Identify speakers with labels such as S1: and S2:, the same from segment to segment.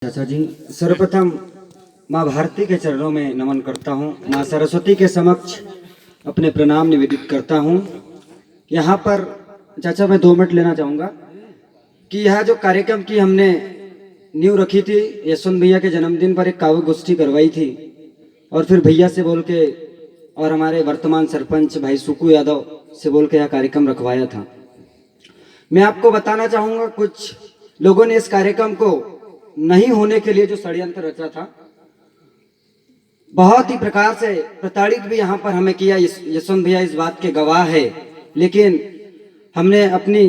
S1: चाचा जी, सर्वप्रथम माँ भारती के चरणों में नमन करता हूँ। माँ सरस्वती के समक्ष अपने प्रणाम निवेदित करता हूँ। यहाँ पर चाचा मैं 2 मिनट लेना चाहूँगा कि यह जो कार्यक्रम की हमने नींव रखी थी, यशवंत भैया के जन्मदिन पर एक काव्य गोष्ठी करवाई थी और फिर भैया से बोल के और हमारे वर्तमान सरपंच भाई सुकू यादव से बोल के यह कार्यक्रम रखवाया था। मैं आपको बताना चाहूँगा, कुछ लोगों ने इस कार्यक्रम को नहीं होने के लिए जो षड्यंत्र रचा था, बहुत ही प्रकार से प्रताड़ित भी यहाँ पर हमें किया। यशवंत भैया इस बात के गवाह है। लेकिन हमने अपनी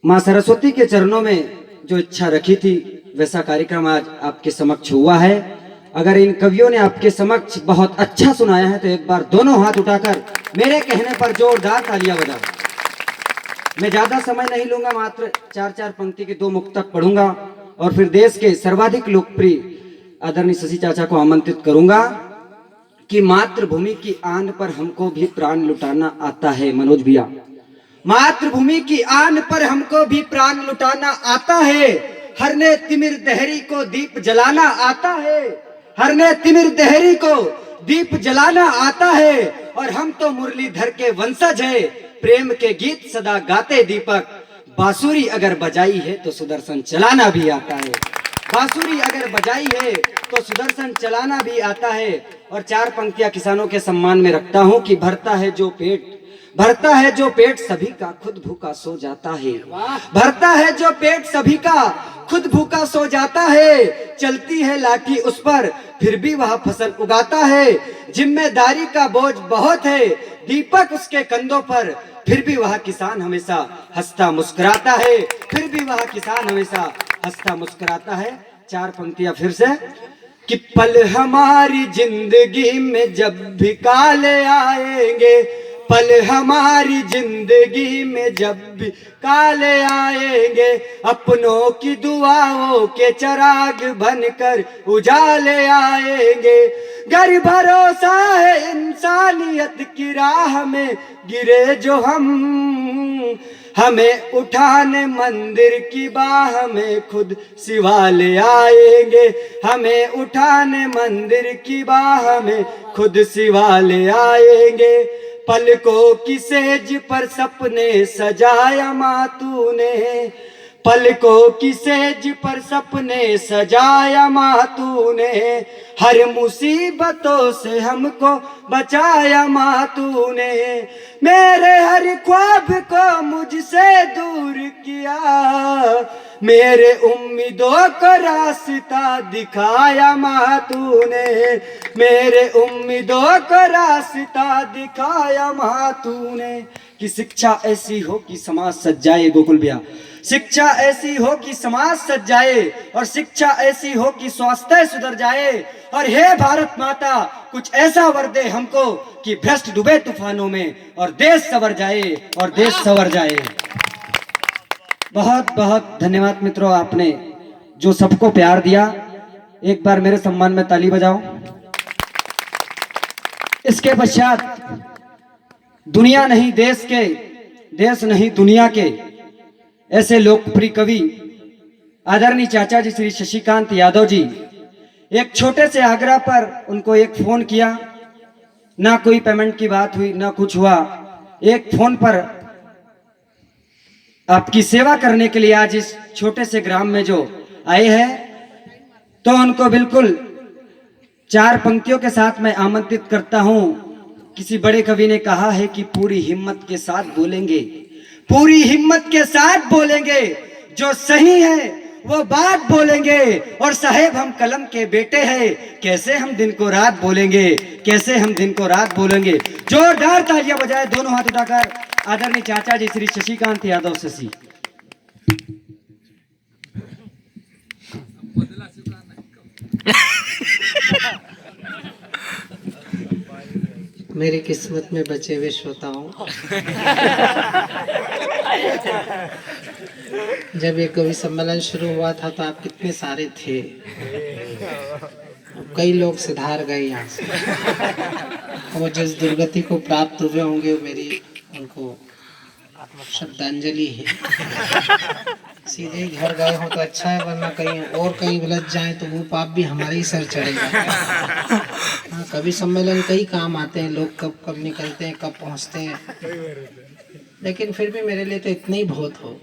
S1: माँ सरस्वती के चरणों में जो इच्छा रखी थी, वैसा कार्यक्रम आज आपके समक्ष हुआ है। अगर इन कवियों ने आपके समक्ष बहुत अच्छा सुनाया है तो एक बार दोनों हाथ उठाकर मेरे कहने पर जोरदार तालियां बजाओ। मैं ज्यादा समय नहीं लूंगा, मात्र 4-4 पंक्ति के 2 मुक्तक पढ़ूंगा और फिर देश के सर्वाधिक लोकप्रिय आदरणीय शशि चाचा को आमंत्रित करूंगा कि मातृभूमि की आन पर हमको भी प्राण लुटाना आता है। मनोज भैया, मातृभूमि की आन पर हमको भी प्राण लुटाना आता है। हरने तिमिर दहरी को दीप जलाना आता है। हरने तिमिर दहरी को दीप जलाना आता है। और हम तो मुरलीधर के वंशज है, प्रेम के गीत सदा गाते दीपक। बांसुरी अगर बजाई है तो सुदर्शन चलाना भी आता है। बांसुरी अगर बजाई है तो सुदर्शन चलाना भी आता है। और 4 पंक्तियां किसानों के सम्मान में रखता हूं कि भरता है जो पेट सभी का खुद भूखा सो जाता है। भरता है जो पेट सभी का खुद भूखा सो जाता है। चलती है लाठी उस पर फिर भी वह फसल उगाता है। जिम्मेदारी का बोझ बहुत है दीपक उसके कंधों पर, फिर भी वह किसान हमेशा हंसता मुस्कुराता है। फिर भी वह किसान हमेशा हंसता मुस्कुराता है। 4 पंक्तियां फिर से कि पल हमारी जिंदगी में जब भी काले आएंगे, पल हमारी जिंदगी में जब भी काले आएंगे, अपनों की दुआओं के चिराग बनकर उजाले आएंगे। घर भरोसा है इंसानियत की राह में गिरे जो हम, हमें उठाने मंदिर की बाह में खुद सिवाले आएंगे। हमें उठाने मंदिर की बाह में खुद सिवाले आएंगे। पलकों की सेज पर सपने सजाया माँ तूने, पलकों की सेज पर सपने सजाया माँ तूने। हर मुसीबतों से हमको बचाया माँ तूने। मेरे हर ख्वाब को मुझसे दूर किया, मेरे उम्मीदों को रास्ता दिखाया माँ तूने। मेरे उम्मीदों को रास्ता दिखाया माँ तूने। कि शिक्षा ऐसी हो कि समाज सज जाए। गोकुल भैया, शिक्षा ऐसी हो कि समाज सज जाए और शिक्षा ऐसी हो कि स्वास्थ्य सुधर जाए। और हे भारत माता, कुछ ऐसा वर दे हमको कि भ्रष्ट डूबे तूफानों में और देश संवर जाए और देश संवर जाए। बहुत बहुत धन्यवाद मित्रों, आपने जो सबको प्यार दिया। एक बार मेरे सम्मान में ताली बजाओ। इसके पश्चात दुनिया नहीं देश के, देश नहीं दुनिया के ऐसे लोकप्रिय कवि आदरणीय चाचा जी श्री शशिकांत यादव जी, एक छोटे से आग्रह पर उनको एक फोन किया, ना कोई पेमेंट की बात हुई ना कुछ हुआ। एक फोन पर आपकी सेवा करने के लिए आज इस छोटे से ग्राम में जो आए हैं, तो उनको बिल्कुल 4 पंक्तियों के साथ मैं आमंत्रित करता हूं। किसी बड़े कवि ने कहा है कि पूरी हिम्मत के साथ बोलेंगे, पूरी हिम्मत के साथ बोलेंगे, जो सही है वो बात बोलेंगे। और साहेब हम कलम के बेटे हैं, कैसे हम दिन को रात बोलेंगे, कैसे हम दिन को रात बोलेंगे। जोरदार तालियां बजाए दोनों हाथ उठाकर आदरणीय चाचा जी श्री शशिकांत यादव शशि।
S2: मेरी किस्मत में बचे हुए श्रोताओं, जब ये कवि सम्मेलन शुरू हुआ था तो आप कितने सारे थे। कई लोग सिधार गए यहाँ से। वो जिस दुर्गति को प्राप्त हुए होंगे, मेरी उनको श्रद्धांजलि है। सीधे ही घर गए हो तो अच्छा है, वरना कहीं और कहीं उलझ जाए तो वो पाप भी हमारे ही सर चढ़ेगा। हाँ, कवि सम्मेलन कई काम आते हैं, लोग कब कब निकलते हैं, कब पहुंचते हैं, लेकिन फिर भी मेरे लिए तो इतने ही बहुत हो।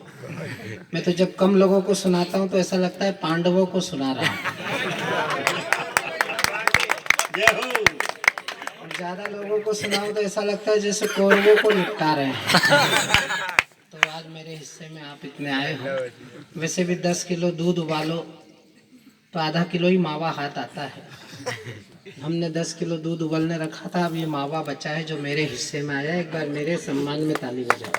S2: मैं तो जब कम लोगों को सुनाता हूँ तो ऐसा लगता है पांडवों को सुना रहा हूँ, और ज्यादा लोगों को सुनाऊं तो ऐसा लगता है जैसे कौरवों को निपटा रहे हैं। तो आज मेरे हिस्से में आप इतने आए हो। वैसे भी 10 किलो दूध उबालो तो आधा किलो ही मावा हाथ आता है। हमने 10 किलो दूध उबलने रखा था, अब ये मावा बचा है जो मेरे हिस्से में आया। एक बार मेरे सम्मान में ताली बजाओ।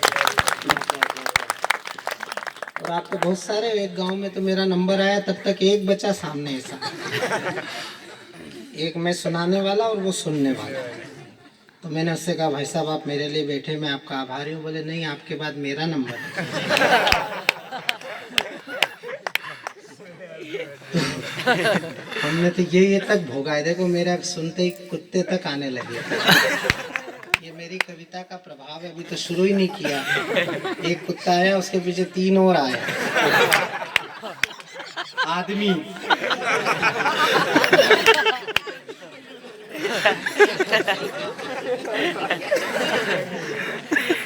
S2: और आपके बहुत सारे, एक गांव में तो मेरा नंबर आया तब तक एक बचा सामने ऐसा, एक मैं सुनाने वाला और वो सुनने वाला। तो मैंने उससे कहा भाई साहब आप मेरे लिए बैठे, मैं आपका आभारी हूँ। बोले नहीं, आपके बाद मेरा नंबर है। हमने तो ये तक भोगा है, देखो मेरा सुनते ही कुत्ते तक आने लगे। ये मेरी कविता का प्रभाव है, अभी तो शुरू ही नहीं किया। एक कुत्ता आया, उसके पीछे 3 और आए आदमी।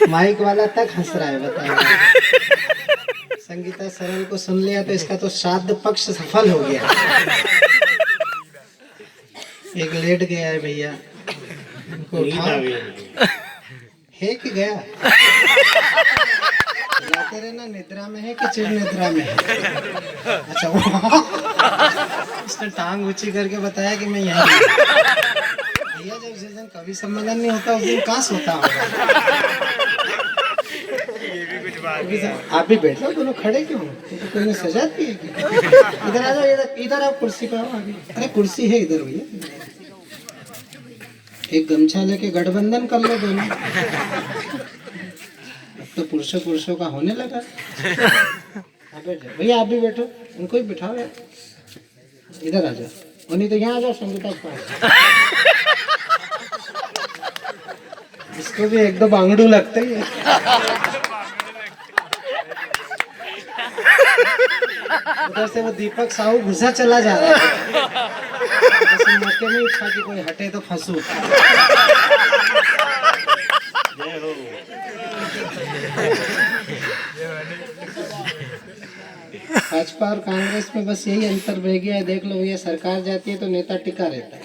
S2: माइक वाला तक हंस रहा है, बताइए। संगीता सरल को सुन लिया तो इसका तो श्राद्ध पक्ष सफल हो गया। एक लेट गया है भैया, उनको उठाओ। है कि गया? जाते रहना, निद्रा में है कि चिर निद्रा में है? अच्छा, उसने टांग ऊंची करके बताया कि मैं यहाँ भैया, जब जिस दिन कवि सम्मेलन नहीं होता उस दिन कहाँ सोता होगा। आप भी बैठ लो, दोनों खड़े क्यों? तो कोई ने सजा दी है क्या? इधर आ जाओ, इधर आप कुर्सी पे आओ आगे। अरे कुर्सी है इधर भैया, एक गमछा लेके गठबंधन कर लो दोनों। अब तो पुरुषों का होने लगा। आप बैठ जाओ भैया, आप भी बैठो, उनको ही बिठाओ यार। इधर आ जाओ, और नहीं तो यहाँ आ जाओ संगीता के पास। इसको भी 1-2 बांगड़ू लगते ही है। उधर से वो दीपक साहू घुसा चला जा रहा है, मौके में इच्छा कि कोई हटे तो फंसू। भाजपा और कांग्रेस में बस यही अंतर रह गया है। देख लो भैया, सरकार जाती है तो नेता टिका रहता है,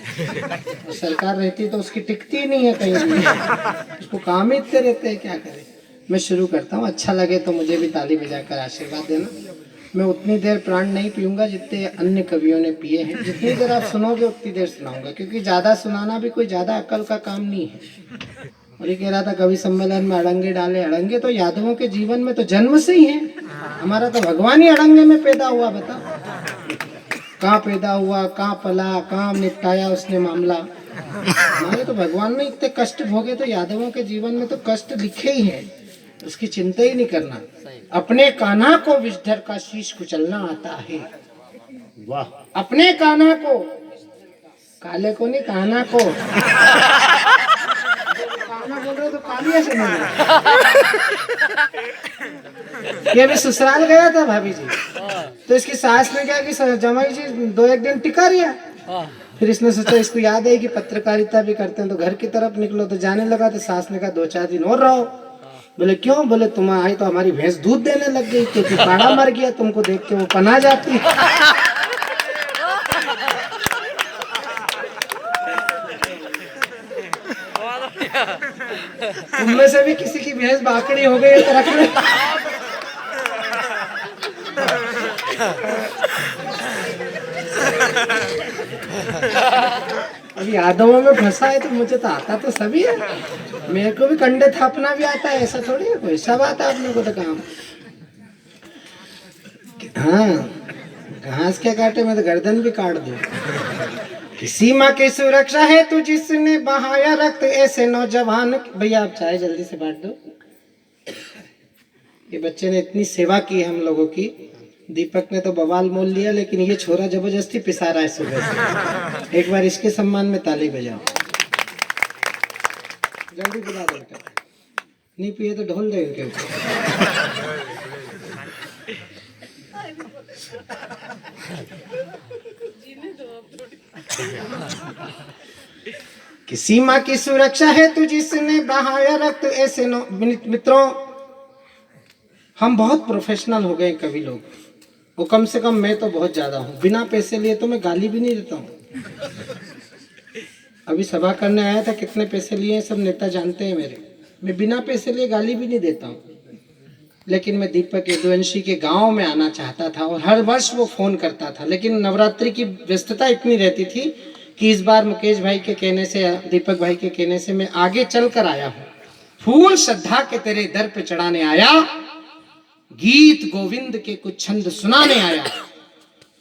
S2: और सरकार रहती है तो उसकी टिकती ही नहीं है कहीं भी। उसको काम ही इतने रहते हैं, क्या करें। मैं शुरू करता हूँ, अच्छा लगे तो मुझे भी ताली बजाकर आशीर्वाद देना। मैं उतनी देर प्राण नहीं पीऊंगा जितने अन्य कवियों ने पिए हैं। जितनी देर आप सुनोगे उतनी देर सुनाऊंगा, क्योंकि ज़्यादा सुनाना भी कोई ज़्यादा अकल का काम नहीं है। और ये कह रहा था कवि सम्मेलन में अड़ंगे डाले, अड़ंगे तो यादवों के जीवन में तो जन्म से ही है। हमारा तो भगवान ही अड़ंगे में पैदा हुआ, बताओ कहाँ पैदा हुआ, कहाँ पला, कहाँ निपटाया उसने मामला। हमारे तो भगवान ने इतने कष्ट भोगे, तो यादवों के जीवन में तो कष्ट लिखे ही है, उसकी चिंता ही नहीं करना। अपने कान्हा को विषधर का शीश कुचलना आता है। वाह, अपने कान्हा को, काले को नहीं, कान्हा को। कान्हा बोल रहे तो कालिया से नहीं। ये भी ससुराल गया था भाभी जी, तो इसकी सास ने क्या कि जमाई जी 2-1 दिन टिका रिया। फिर इसने सोचा इसको याद है कि पत्रकारिता भी करते हैं, तो घर की तरफ निकलो। तो जाने लगा तो सास ने कहा 2-4 दिन और रहो। बोले क्यों? बोले तुम आई तो हमारी भैंस दूध देने लग गई, क्योंकि पाड़ा मर गया, तुमको देख के वो पना जाती। तुम में से भी किसी की भैंस बाकड़ी हो गई तो रख ले। अब यादवों में फंसा है तो मुझे तो आता तो सभी है, मेरे को भी कंडे थापना भी आता है, ऐसा थोड़ी है कोई, सब आता है अपने को तो काम। हाँ, घास क्या काटे, मैं तो गर्दन भी काट दूं। सीमा की सुरक्षा है तू जिसने बहाया रक्त ऐसे नौजवान। भैया आप चाय जल्दी से बांट दो। ये बच्चे ने इतनी सेवा की हम लोगों की, दीपक ने तो बवाल मोल लिया, लेकिन ये छोरा जबरदस्ती पिसा रहा है सुबह से। एक बार इसके सम्मान में ताली बजाओ, जल्दी बुला दो बेटा, नहीं पिए तो ढोल दे इनके ऊपर। कि सीमा की सुरक्षा है तू जिसने बहाया रक्त ऐसे मित्रों, हम बहुत प्रोफेशनल हो गए कवि लोग, वो कम से कम मैं तो बहुत ज्यादा हूँ। बिना पैसे लिए तो मैं गाली भी नहीं देता हूँ। अभी सभा करने आया था, कितने पैसे लिए सब नेता जानते हैं मेरे। मैं बिना पैसे लिए गाली भी नहीं देता हूँ। लेकिन मैं दीपक यदुवंशी के गांव में आना चाहता था और हर वर्ष वो फोन करता था, लेकिन नवरात्रि की व्यस्तता इतनी रहती थी कि इस बार मुकेश भाई के कहने से, दीपक भाई के कहने से मैं आगे चल कर आया हूँ। फूल श्रद्धा के तेरे दर पे चढ़ाने आया, गीत गोविंद के कुछ छंद सुनाने आया।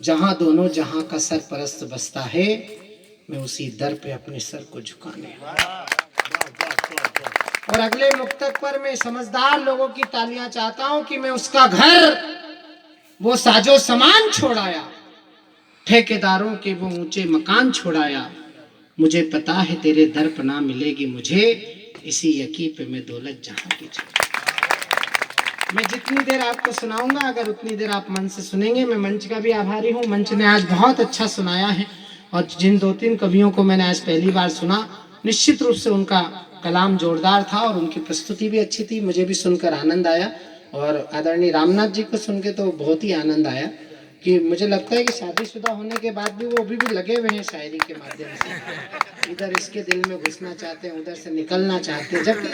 S2: जहां दोनों जहां का सरपरस्त बसता है, मैं उसी दर पे अपने सर को झुकाने आया। और अगले मुक्तक पर मैं समझदार लोगों की तालियां चाहता हूं कि मैं उसका घर, वो साजो सामान छोड़ाया, ठेकेदारों के वो ऊंचे मकान छोड़ाया। मुझे पता है तेरे दर पर ना मिलेगी मुझे, इसी यकीन पे मैं दौलत जहां की चाहिए। मैं जितनी देर आपको सुनाऊंगा, अगर उतनी देर आप मन से सुनेंगे। मैं मंच का भी आभारी हूँ, मंच ने आज बहुत अच्छा सुनाया है। और जिन 2-3 कवियों को मैंने आज पहली बार सुना, निश्चित रूप से उनका कलाम जोरदार था और उनकी प्रस्तुति भी अच्छी थी। मुझे भी सुनकर आनंद आया और आदरणीय रामनाथ जी को सुन के तो बहुत ही आनंद आया कि मुझे लगता है कि शादीशुदा होने के बाद भी वो अभी भी लगे हुए हैं शायरी के माध्यम से। इधर इसके दिल में घुसना चाहते हैं, उधर से निकलना चाहते हैं, जबकि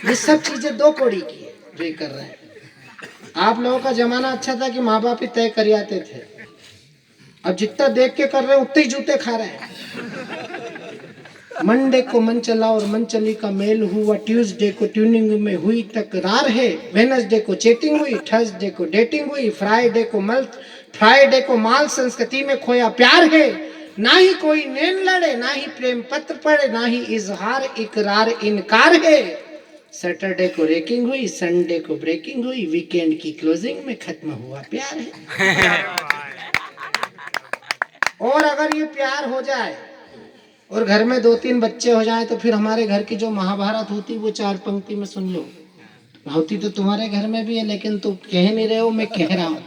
S2: ये सब चीजें 2 कौड़ी की है जो ये कर रहे हैं। आप लोगों का जमाना अच्छा था कि माँ बाप ही तय कर आते थे। अब जितना देख के कर रहे हैं उतने ही जूते खा रहे हैं। मंडे को मन चला और मन चली का मेल हुआ, ट्यूसडे को ट्यूनिंग में हुई तकरार है, वेडनेसडे को चेटिंग हुई, थर्सडे को डेटिंग हुई, फ्राइडे को माल संस्कृति में खोया प्यार है। ना ही कोई नैन लड़े, ना ही प्रेम पत्र पढ़े, ना ही इजहार इकरार इनकार है। सैटरडे को रेकिंग हुई, संडे को ब्रेकिंग हुई, वीकेंड की क्लोजिंग में खत्म हुआ प्यार है। और अगर ये प्यार हो जाए और घर में 2-3 बच्चे हो जाए तो फिर हमारे घर की जो महाभारत होती वो 4 पंक्ति में सुन लो। होती तो तुम्हारे घर में भी है, लेकिन तुम कह नहीं रहे हो, मैं कह रहा हूं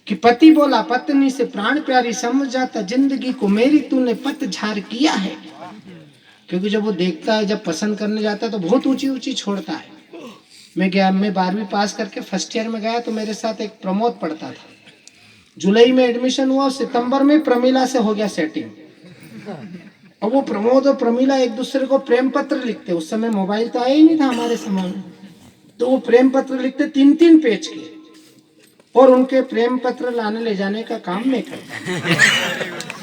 S2: कि पति बोला पत्नी से प्राण प्यारी, समझ जाता जिंदगी को मेरी तूने पतझड़ किया है। क्योंकि जब वो देखता है, जब पसंद करने जाता है तो बहुत ऊंची ऊंची छोड़ता है। मैं 12वीं पास करके फर्स्ट ईयर में गया तो मेरे साथ एक प्रमोद पढ़ता था। जुलाई में एडमिशन हुआ, सितंबर में प्रमीला से हो गया सेटिंग। अब वो प्रमोद और प्रमीला एक दूसरे को प्रेम पत्र लिखते, उस समय मोबाइल तो आया ही नहीं था हमारे समय में, तो वो प्रेम पत्र लिखते 3-3 पेज के, और उनके प्रेम पत्र लाने ले जाने का काम मैं करता।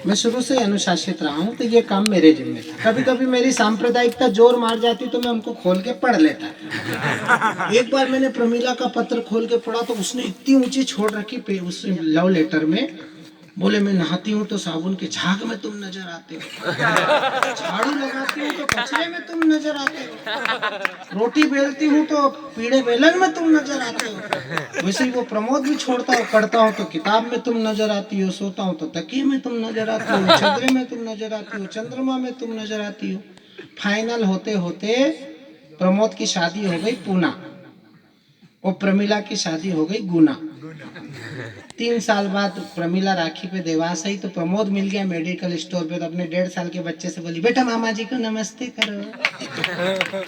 S2: मैं शुरू से अनुशासित रहा हूँ तो ये काम मेरे जिम्मे था। कभी कभी मेरी सांप्रदायिकता जोर मार जाती तो मैं उनको खोल के पढ़ लेता। एक बार मैंने प्रमीला का पत्र खोल के पढ़ा तो उसने इतनी ऊंची छोड़ रखी उस लव लेटर में, बोले मैं नहाती हूँ तो साबुन के झाग में तुम नजर आते हो, झाड़ू लगाती हूँ तो कचरे में तुम नजर आते हो, रोटी बेलती हूँ तो पीड़े बेलन में तुम नजर आते हो। वैसे ही वो प्रमोद भी छोड़ता हो, पढ़ता हो तो किताब में तुम नजर आती हो, सोता हूँ तो तकिए में तुम नजर आती हो, चदरे में तुम नजर आती हो, चंद्रमा में तुम नजर आती हो। फाइनल होते होते प्रमोद की शादी हो गई पूना और प्रमीला की शादी हो गई गुना। 3 साल बाद प्रमीला राखी पे देवास आई तो प्रमोद मिल गया मेडिकल स्टोर पे, तो अपने 1.5 साल के बच्चे से बोली बेटा मामा जी को नमस्ते करो।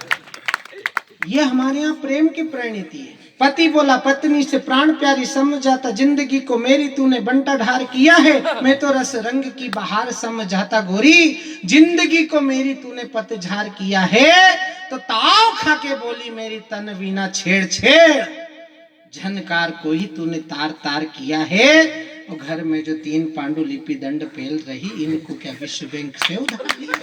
S2: ये हमारे यहाँ प्रेम की परिणति है। पति बोला पत्नी से प्राण प्यारी, समझ जाता जिंदगी को मेरी तूने बंटा ढार किया है। मैं तो रस रंग की बहार समझ जाता गोरी, जिंदगी को मेरी तूने पतझार किया है। तो ताव खा के बोली मेरी तन वीना छेड़ छेड़, झनकार को ही तूने तार तार किया है। और घर में जो 3 पांडुलिपि दंड पेल रही, इनको क्या विश्व बैंक से उधार लिया।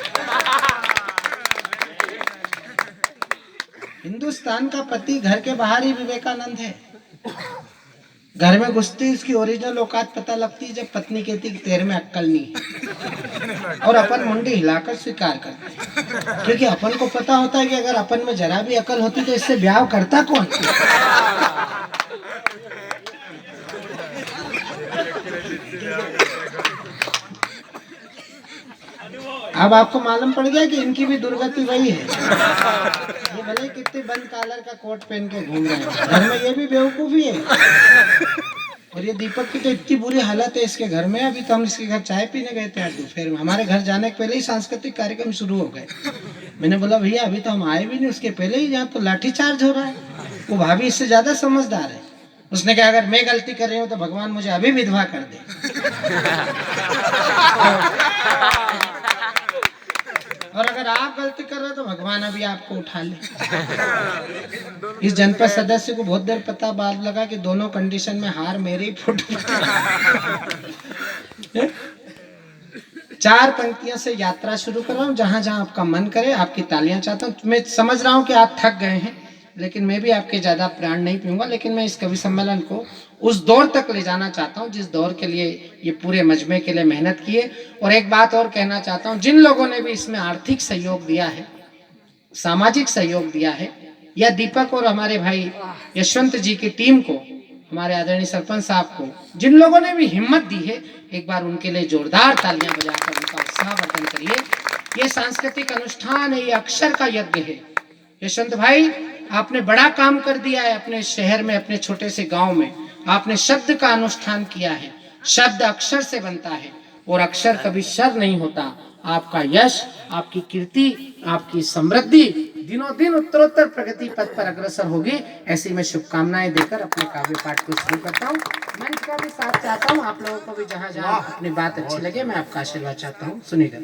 S2: हिंदुस्तान का पति घर के बाहर ही विवेकानंद है। घर में घुसती उसकी ओरिजिनल औकात पता लगती है जब पत्नी कहती कि तेरे में अक्कल नहीं है, और अपन मुंडी हिलाकर स्वीकार करते हैं। क्योंकि अपन को पता होता है कि अगर अपन में जरा भी अकल होती तो इससे ब्याह करता कौन। अब आपको मालूम पड़ गया कि इनकी भी दुर्गति वही है। ये भले कितने बंद कॉलर का कोट पहन के घूम रहे हैं, घर में ये भी बेवकूफी है। और ये दीपक की तो इतनी बुरी हालत है इसके घर में, अभी तो हम इसके घर चाय पीने गए थे आज दोपहर में, हमारे घर जाने के पहले ही सांस्कृतिक कार्यक्रम शुरू हो गए। मैंने बोला भैया अभी तो हम आए भी नहीं, उसके पहले ही यहाँ तो लाठी चार्ज हो रहा है। वो भाभी इससे ज्यादा समझदार है, उसने कहा अगर मैं गलती कर रही हूँ तो भगवान मुझे अभी विधवा कर दे। और अगर आप गलती कर रहे हो तो भगवान अभी आपको उठा ले। इस जनपद सदस्य को बहुत देर पता बात लगा कि दोनों कंडीशन में हार मेरे ही फुट। 4 पंक्तियों से यात्रा शुरू कर रहा हूँ, जहां जहां आपका मन करे आपकी तालियां चाहता हूँ। मैं समझ रहा हूँ कि आप थक गए हैं, लेकिन मैं भी आपके ज्यादा प्राण नहीं पीऊंगा, लेकिन मैं इस कवि सम्मेलन को उस दौर तक ले जाना चाहता हूँ जिस दौर के लिए ये पूरे मजमे के लिए मेहनत की है। और एक बात और कहना चाहता हूँ, जिन लोगों ने भी इसमें आर्थिक सहयोग दिया है, सामाजिक सहयोग दिया है, या दीपक और हमारे भाई यशवंत जी की टीम को, हमारे आदरणीय सरपंच साहब को, जिन लोगों ने भी हिम्मत दी है, एक बार उनके लिए जोरदार तालियां बजाकर उनका उत्साहवर्धन करिए। ये सांस्कृतिक अनुष्ठान है, ये अक्षर का यज्ञ है। यशवंत भाई आपने बड़ा काम कर दिया है अपने शहर में, अपने छोटे से गांव में आपने शब्द का अनुष्ठान किया है। शब्द अक्षर से बनता है और अक्षर कभी शर नहीं होता। आपका यश, आपकी कीर्ति, आपकी समृद्धि दिनों दिन उत्तरोत्तर प्रगति पथ पर अग्रसर होगी, ऐसी मैं शुभकामनाएं देकर अपने काव्य पाठ को शुरू करता हूँ। मंच का भी साथ चाहता हूँ, आप लोगों को भी जहाँ जहाँ अपनी बात अच्छी लगे मैं आपका आशीर्वाद चाहता हूँ। सुनिएगा।